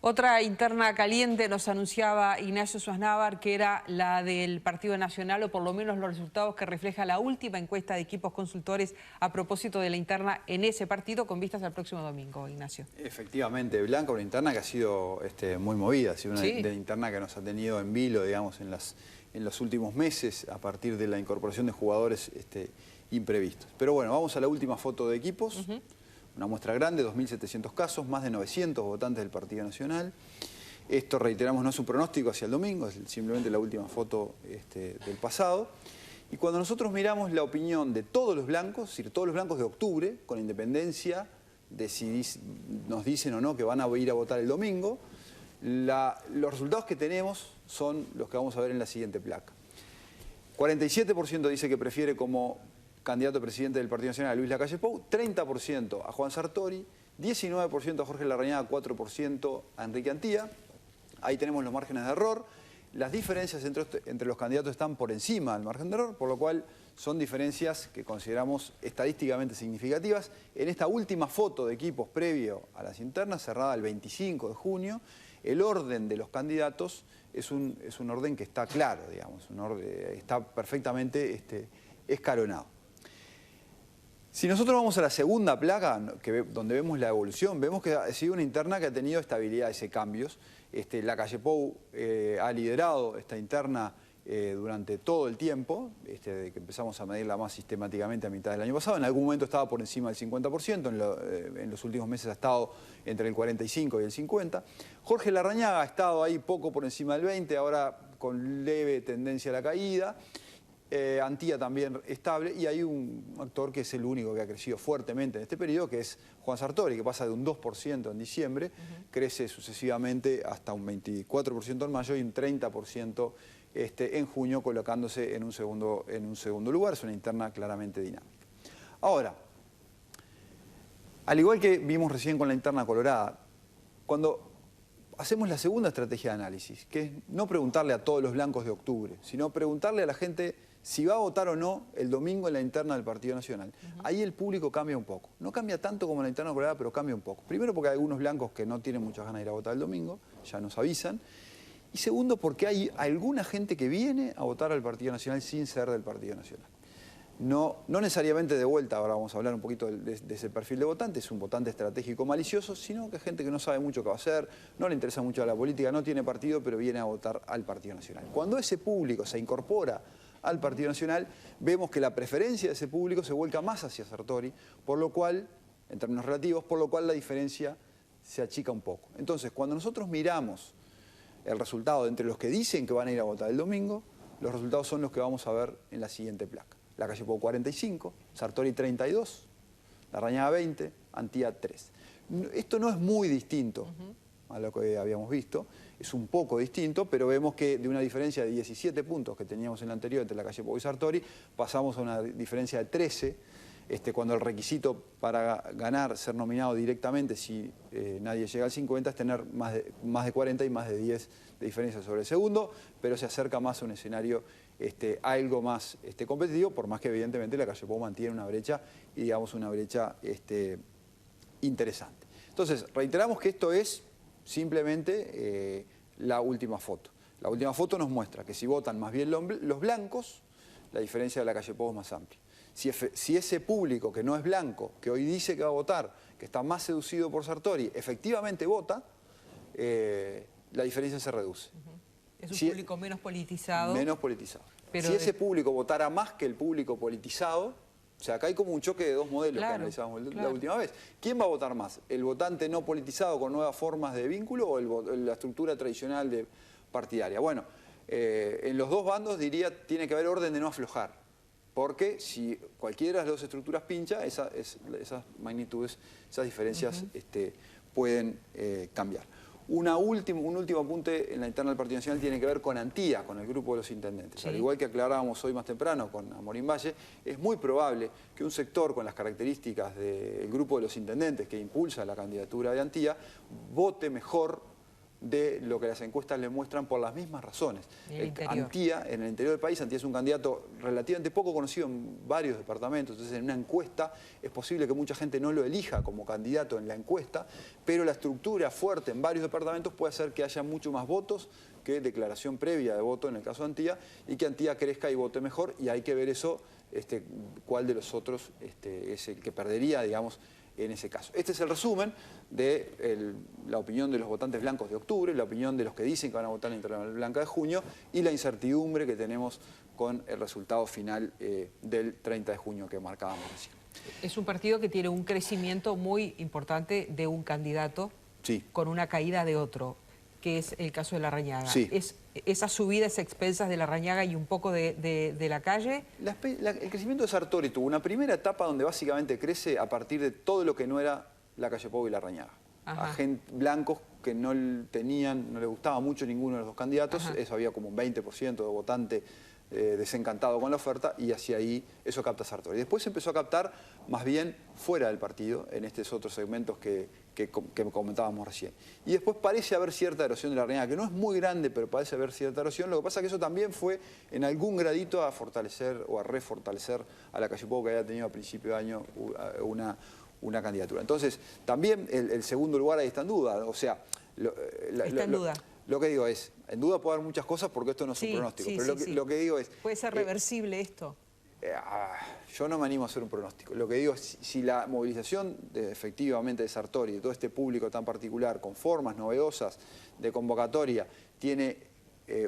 Otra interna caliente nos anunciaba Ignacio Suaznavar, que era la del Partido Nacional, o por lo menos los resultados que refleja la última encuesta de equipos consultores a propósito de la interna en ese partido, con vistas al próximo domingo, Ignacio. Efectivamente, Blanca, una interna que ha sido muy movida, ha sido una Sí. interna que nos ha tenido en vilo, digamos, en los últimos meses, a partir de la incorporación de jugadores imprevistos. Pero bueno, vamos a la última foto de equipos. Una muestra grande, 2.700 casos, más de 900 votantes del Partido Nacional. Esto, reiteramos, no es un pronóstico hacia el domingo, es simplemente la última foto del pasado. Y cuando nosotros miramos la opinión de todos los blancos, es decir, todos los blancos de octubre, con independencia de si nos dicen o no que van a ir a votar el domingo, los resultados que tenemos son los que vamos a ver en la siguiente placa. 47% dice que prefiere como candidato a presidente del Partido Nacional a Luis Lacalle Pou, 30% a Juan Sartori, 19% a Jorge Larrañaga, 4% a Enrique Antía. Ahí tenemos los márgenes de error. Las diferencias entre los candidatos están por encima del margen de error, por lo cual son diferencias que consideramos estadísticamente significativas. En esta última foto de equipos previo a las internas, cerrada el 25 de junio, el orden de los candidatos es un orden que está claro, digamos, está perfectamente escalonado. Si nosotros vamos a la segunda placa, donde vemos la evolución, vemos que ha sido una interna que ha tenido estabilidades y cambios. Lacalle Pou ha liderado esta interna durante todo el tiempo, desde que empezamos a medirla más sistemáticamente a mitad del año pasado. En algún momento estaba por encima del 50%, en los últimos meses ha estado entre el 45 y el 50%. Jorge Larrañaga ha estado ahí poco por encima del 20%, ahora con leve tendencia a la caída. Antía también estable, y hay un actor que es el único que ha crecido fuertemente en este periodo, que es Juan Sartori, que pasa de un 2% en diciembre, crece sucesivamente hasta un 24% en mayo y un 30% en junio, colocándose en un segundo lugar. Es una interna claramente dinámica. Ahora, al igual que vimos recién con la interna colorada, cuando hacemos la segunda estrategia de análisis, que es no preguntarle a todos los blancos de octubre, sino preguntarle a la gente si va a votar o no el domingo en la interna del Partido Nacional. Ahí el público cambia un poco. No cambia tanto como en la interna colorada, pero cambia un poco. Primero porque hay algunos blancos que no tienen muchas ganas de ir a votar el domingo, ya nos avisan. Y segundo porque hay alguna gente que viene a votar al Partido Nacional sin ser del Partido Nacional. No necesariamente de vuelta, ahora vamos a hablar un poquito de ese perfil de votante, es un votante estratégico malicioso, sino que es gente que no sabe mucho qué va a hacer, no le interesa mucho la política, no tiene partido, pero viene a votar al Partido Nacional. Cuando ese público se incorpora al Partido Nacional, vemos que la preferencia de ese público se vuelca más hacia Sartori, por lo cual, en términos relativos, por lo cual la diferencia se achica un poco. Entonces, cuando nosotros miramos el resultado entre los que dicen que van a ir a votar el domingo, los resultados son los que vamos a ver en la siguiente placa. Lacalle Pou 45, Sartori 32, Larrañaga 20, Antía 3. Esto no es muy distinto a lo que habíamos visto, es un poco distinto, pero vemos que de una diferencia de 17 puntos que teníamos en la anterior entre Lacalle Pou y Sartori, pasamos a una diferencia de 13, cuando el requisito para ganar, ser nominado directamente, si nadie llega al 50, es tener más de 40 y más de 10 de diferencia sobre el segundo, pero se acerca más a un escenario algo más competitivo, por más que evidentemente Lacalle Pou mantiene una brecha, y digamos una brecha interesante. Entonces, reiteramos que esto es simplemente la última foto. La última foto nos muestra que si votan más bien los blancos, la diferencia de Lacalle Pou es más amplia. Si ese público que no es blanco, que hoy dice que va a votar, que está más seducido por Sartori, efectivamente vota, la diferencia se reduce. Es un público menos politizado. Menos politizado. Pero si ese público votara más que el público politizado, o sea, acá hay como un choque de dos modelos que analizamos la última vez. ¿Quién va a votar más? ¿El votante no politizado con nuevas formas de vínculo o la estructura tradicional partidaria? Bueno, en los dos bandos diría tiene que haber orden de no aflojar. Porque si cualquiera de las dos estructuras pincha, esas magnitudes, esas diferencias pueden cambiar. Un último apunte en la interna del Partido Nacional tiene que ver con Antía, con el grupo de los intendentes. Sí. Al igual que aclarábamos hoy más temprano con Amorín Valle, es muy probable que un sector con las características del grupo de los intendentes que impulsa la candidatura de Antía vote mejor de lo que las encuestas le muestran por las mismas razones. En el interior. Antía, en el interior del país, Antía es un candidato relativamente poco conocido en varios departamentos, entonces en una encuesta es posible que mucha gente no lo elija como candidato en la encuesta, pero la estructura fuerte en varios departamentos puede hacer que haya mucho más votos que declaración previa de voto en el caso de Antía, y que Antía crezca y vote mejor, y hay que ver eso, cuál de los otros es el que perdería, digamos, en ese caso. Este es el resumen de la opinión de los votantes blancos de octubre, la opinión de los que dicen que van a votar en la interna blanca de junio y la incertidumbre que tenemos con el resultado final del 30 de junio que marcábamos recién. Es un partido que tiene un crecimiento muy importante de un candidato, sí, con una caída de otro, que es el caso de Larrañaga. Sí. Esa subida es a expensas de Larrañaga y un poco de la calle. El crecimiento de Sartori tuvo una primera etapa donde básicamente crece a partir de todo lo que no era la calle Pou y Larrañaga. A gente, blancos que no tenían, no les gustaba mucho ninguno de los dos candidatos, eso había como un 20% de votante desencantado con la oferta, y hacia ahí eso capta Sartori. Después se empezó a captar más bien fuera del partido, en estos otros segmentos que comentábamos recién. Y después parece haber cierta erosión de la Larrañaga, que no es muy grande, pero parece haber cierta erosión. Lo que pasa es que eso también fue en algún gradito a fortalecer o a refortalecer a la calle Pou, que había tenido a principio de año una candidatura. Entonces, también el segundo lugar ahí está en duda. O sea, está en duda. Lo que digo es, en duda puede haber muchas cosas porque esto no es un pronóstico, pero lo que digo es... ¿Puede ser reversible esto? Yo no me animo a hacer un pronóstico. Lo que digo es, si la movilización efectivamente de Sartori, de todo este público tan particular, con formas novedosas de convocatoria, tiene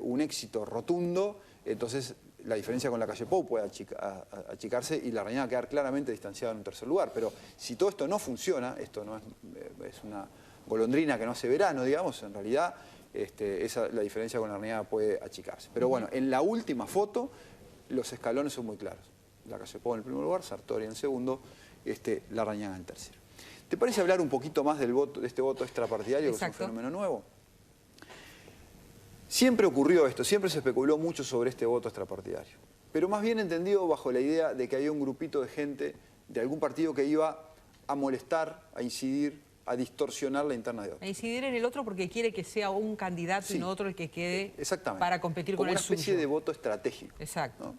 un éxito rotundo, entonces la diferencia con la calle Pou puede achicarse y Larrañaga quedar claramente distanciada en un tercer lugar. Pero si todo esto no funciona, esto no es una golondrina que no hace verano, digamos, en realidad la diferencia con Larrañaga puede achicarse. Pero bueno, en la última foto los escalones son muy claros. La calle Pou en el primer lugar, Sartori en el segundo, Larrañaga en el tercero. ¿Te parece hablar un poquito más de este voto extrapartidario, que es un fenómeno nuevo? Siempre ocurrió esto, siempre se especuló mucho sobre este voto extrapartidario, pero más bien entendido bajo la idea de que había un grupito de gente de algún partido que iba a molestar, a incidir, a distorsionar la interna de otro. A incidir en el otro porque quiere que sea un candidato y no otro el que quede para competir con el suyo. Como una especie de voto estratégico. Exacto. ¿No?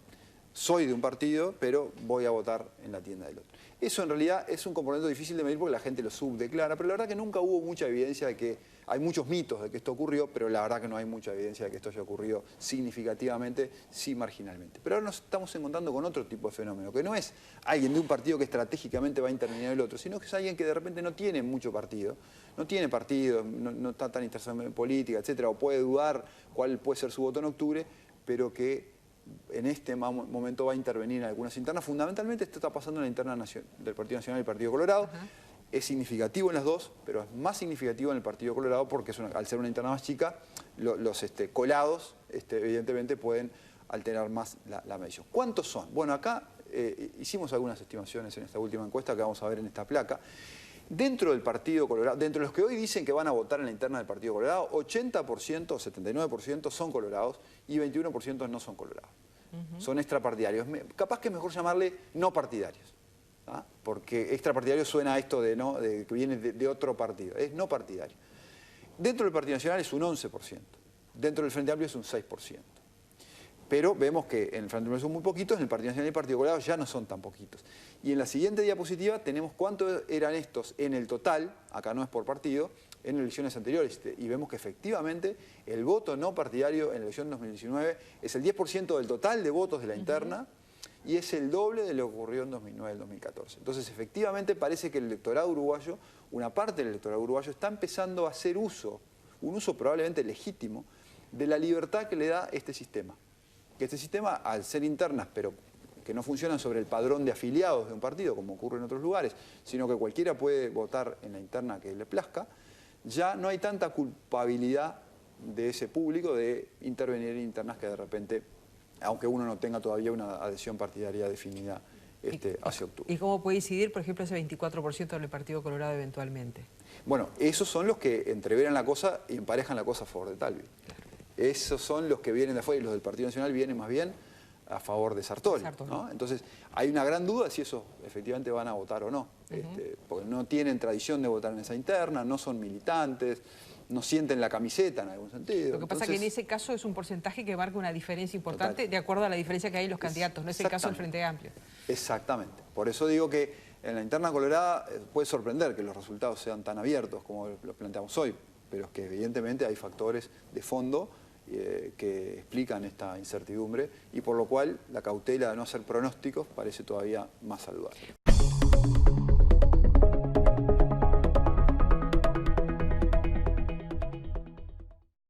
Soy de un partido, pero voy a votar en la tienda del otro. Eso en realidad es un componente difícil de medir porque la gente lo subdeclara, pero la verdad que nunca hubo mucha evidencia de que... Hay muchos mitos de que esto ocurrió, pero la verdad que no hay mucha evidencia de que esto haya ocurrido significativamente, sí marginalmente. Pero ahora nos estamos encontrando con otro tipo de fenómeno, que no es alguien de un partido que estratégicamente va a intervenir en el otro, sino que es alguien que de repente no tiene mucho partido, no tiene partido, no está tan interesado en política, etcétera, o puede dudar cuál puede ser su voto en octubre, pero que en este momento va a intervenir en algunas internas. Fundamentalmente esto está pasando en la interna del Partido Nacional y el Partido Colorado. Es significativo en las dos, pero es más significativo en el Partido Colorado porque al ser una interna más chica, los colados evidentemente pueden alterar más la medición. ¿Cuántos son? Bueno, acá hicimos algunas estimaciones en esta última encuesta que vamos a ver en esta placa. Dentro del Partido Colorado, dentro de los que hoy dicen que van a votar en la interna del Partido Colorado, 80% o 79% son colorados y 21% no son colorados. Son extrapartidarios. Capaz que es mejor llamarle no partidarios, ¿ah? Porque extrapartidario suena a esto de que viene de otro partido. Es no partidario. Dentro del Partido Nacional es un 11%. Dentro del Frente Amplio es un 6%. Pero vemos que en el Frente Amplio son muy poquitos, en el Partido Nacional y el Partido Colorado ya no son tan poquitos. Y en la siguiente diapositiva tenemos cuántos eran estos en el total, acá no es por partido, en elecciones anteriores. Y vemos que efectivamente el voto no partidario en la elección 2019 es el 10% del total de votos de la interna y es el doble de lo que ocurrió en 2009 y 2014. Entonces efectivamente parece que el electorado uruguayo, una parte del electorado uruguayo está empezando a hacer uso, un uso probablemente legítimo, de la libertad que le da este sistema. Que este sistema, al ser internas, pero que no funcionan sobre el padrón de afiliados de un partido, como ocurre en otros lugares, sino que cualquiera puede votar en la interna que le plazca, ya no hay tanta culpabilidad de ese público de intervenir en internas que de repente, aunque uno no tenga todavía una adhesión partidaria definida hacia octubre. ¿Y cómo puede incidir, por ejemplo, ese 24% del Partido Colorado eventualmente? Bueno, esos son los que entreveran la cosa y emparejan la cosa a favor de Talvi. Claro. Esos son los que vienen de afuera y los del Partido Nacional vienen más bien a favor de Sartori, ¿no? Entonces, hay una gran duda si esos efectivamente van a votar o no, porque no tienen tradición de votar en esa interna, no son militantes, no sienten la camiseta en algún sentido. Lo que pasa es que en ese caso es un porcentaje que marca una diferencia importante de acuerdo a la diferencia que hay en los candidatos, no es el caso del Frente Amplio. Exactamente. Por eso digo que en la interna colorada puede sorprender que los resultados sean tan abiertos como los planteamos hoy, pero es que evidentemente hay factores de fondo que explican esta incertidumbre y por lo cual la cautela de no hacer pronósticos parece todavía más saludable.